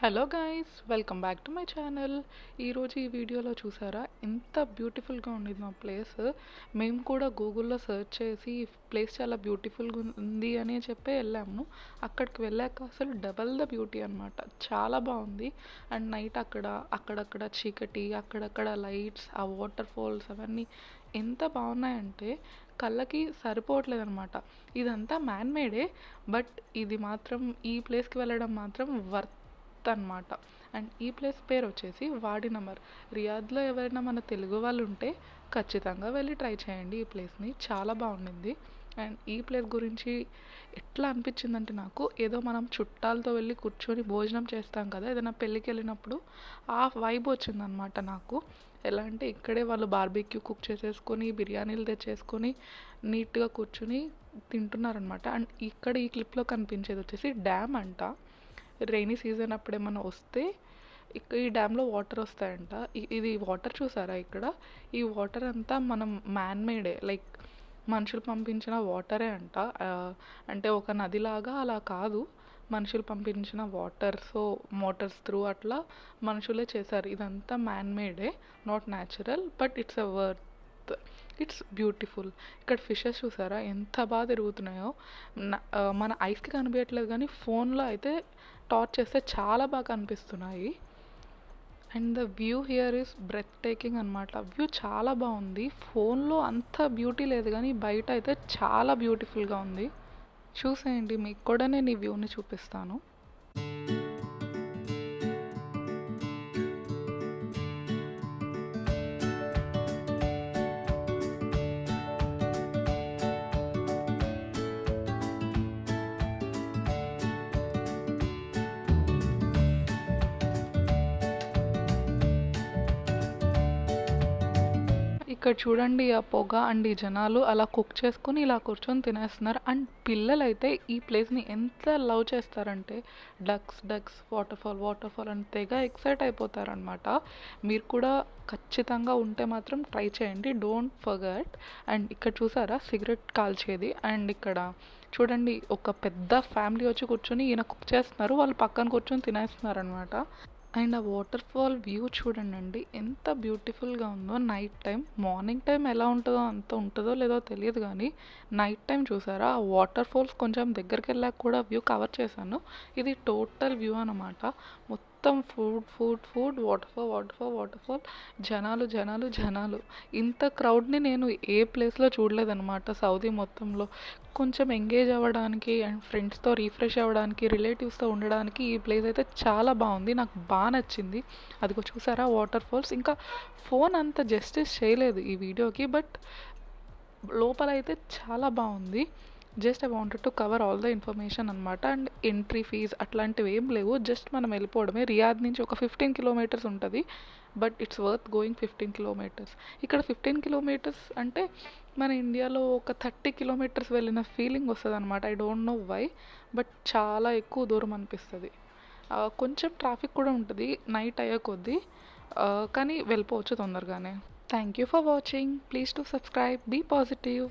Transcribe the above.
Hello guys, welcome back to my channel. ఈరోజు ఈ వీడియోలో చూసారా ఎంత బ్యూటిఫుల్గా ఉండేది మా ప్లేస్. మేము కూడా గూగుల్లో సెర్చ్ చేసి ఈ ప్లేస్ చాలా బ్యూటిఫుల్గా ఉంది అని చెప్పి వెళ్ళాము. అక్కడికి వెళ్ళాక అసలు డబల్ ద బ్యూటీ అనమాట. చాలా బాగుంది. అండ్ నైట్ అక్కడక్కడ చీకటి, అక్కడక్కడ లైట్స్, ఆ వాటర్ ఫాల్స్ అవన్నీ ఎంత బాగున్నాయంటే కళ్ళకి సరిపోవట్లేదు అనమాట. ఇదంతా మ్యాన్ మేడే, బట్ ఇది మాత్రం ఈ ప్లేస్కి వెళ్ళడం మాత్రం వర్త్ అనమాట. అండ్ ఈ ప్లేస్ పేరు వచ్చేసి వాడినమర్. రియాద్లో ఎవరైనా మన తెలుగు వాళ్ళు ఉంటే ఖచ్చితంగా వెళ్ళి ట్రై చేయండి ఈ ప్లేస్ని. చాలా బాగుండింది. అండ్ ఈ ప్లేస్ గురించి ఎట్లా అనిపించిందంటే నాకు ఏదో మనం చుట్టాలతో వెళ్ళి కూర్చొని భోజనం చేస్తాం కదా ఏదైనా పెళ్ళికి వెళ్ళినప్పుడు, ఆ వైబ్ వచ్చిందనమాట నాకు. ఎలా అంటే ఇక్కడే వాళ్ళు బార్బిక్యూ కుక్ చేసేసుకొని బిర్యానీలు తెచ్చేసుకొని నీట్గా కూర్చుని తింటున్నారనమాట. అండ్ ఇక్కడ ఈ క్లిప్లో కనిపించేది వచ్చేసి డ్యామ్ అంట. రైనీ సీజన్ అప్పుడేమన్నా వస్తే ఈ డ్యామ్లో వాటర్ వస్తాయంట. ఇది వాటర్ చూసారా ఇక్కడ, ఈ వాటర్ అంతా మనం మ్యాన్ మేడే, లైక్ మనుషులు పంపించిన వాటరే అంట. అంటే ఒక నదిలాగా అలా కాదు, మనుషులు పంపించిన వాటర్. సో మోటార్స్ త్రూ అట్లా మనుషులే చేశారు. ఇదంతా man made, not natural, but it's a worth. It's beautiful. ఇక్కడ ఫిషెస్ చూసారా ఎంత బాగా తిరుగుతున్నాయో. మన ఐస్కి కనిపించట్లేదు కానీ ఫోన్లో అయితే టార్చ్ చేస్తే చాలా బాగా కనిపిస్తున్నాయి. And the view here is breath taking అనమాట. వ్యూ చాలా బాగుంది. ఫోన్లో అంత బ్యూటీ లేదు కానీ బయట అయితే చాలా బ్యూటిఫుల్గా ఉంది. చూసేయండి, మీకు కూడా నేను ఈ వ్యూని చూపిస్తాను. ఇక్కడ చూడండి ఆ పొగ అండ్ ఈ జనాలు అలా కుక్ చేసుకుని ఇలా కూర్చొని తినేస్తున్నారు. అండ్ పిల్లలైతే ఈ ప్లేస్ని ఎంత లవ్ చేస్తారంటే డక్స్ డక్స్ వాటర్ ఫాల్ అని తెగ ఎక్సైట్ అయిపోతారనమాట. మీరు కూడా ఖచ్చితంగా ఉంటే మాత్రం ట్రై చేయండి, డోంట్ ఫర్గెట్. అండ్ ఇక్కడ చూసారా సిగరెట్ కాల్చేది. అండ్ ఇక్కడ చూడండి ఒక పెద్ద ఫ్యామిలీ వచ్చి కూర్చొని ఈయన కుక్ చేస్తున్నారు, వాళ్ళు పక్కన కూర్చొని తినేస్తున్నారు అనమాట. అండ్ ఆ వాటర్ ఫాల్ వ్యూ చూడండి ఎంత బ్యూటిఫుల్గా ఉందో. నైట్ టైం, మార్నింగ్ టైం ఎలా ఉంటుందో అంత ఉంటుందో లేదో తెలియదు కానీ నైట్ టైం చూసారా ఆ వాటర్ ఫాల్స్ కొంచెం దగ్గరికి వెళ్ళాక కూడా వ్యూ కవర్ చేశాను. ఇది టోటల్ వ్యూ అనమాట. మొత్తం ఫుడ్ వాటర్ ఫాల్, జనాలు. ఇంత క్రౌడ్ని నేను ఏ ప్లేస్లో చూడలేదన్నమాట సౌదీ మొత్తంలో. కొంచెం ఎంగేజ్ అవ్వడానికి అండ్ ఫ్రెండ్స్తో రీఫ్రెష్ అవ్వడానికి, రిలేటివ్స్తో ఉండడానికి ఈ ప్లేస్ అయితే చాలా బాగుంది. నాకు బాగా నచ్చింది. అదిగో చూసారా వాటర్ ఫాల్స్. ఇంకా ఫోన్ అంత జస్టిస్ చేయలేదు ఈ వీడియోకి, బట్ లోపల అయితే చాలా బాగుంది. Just I wanted to cover all the information అనమాట. అండ్ ఎంట్రీ ఫీజ్ అట్లాంటివి ఏం లేవు, జస్ట్ మనం వెళ్ళిపోవడమే. రియాద్ నుంచి ఒక 15 కిలోమీటర్స్ ఉంటుంది, but it's worth going 15 kilometres. ఇక్కడ 15 కిలోమీటర్స్ అంటే మన ఇండియాలో ఒక 30 కిలోమీటర్స్ వెళ్ళిన ఫీలింగ్ వస్తుంది అనమాట. I don't know why, but చాలా ఎక్కువ దూరం అనిపిస్తుంది. కొంచెం ట్రాఫిక్ కూడా ఉంటుంది నైట్ అయ్యే కొద్దీ, కానీ వెళ్ళిపోవచ్చు తొందరగానే. Thank you for watching. Please to subscribe. Be positive.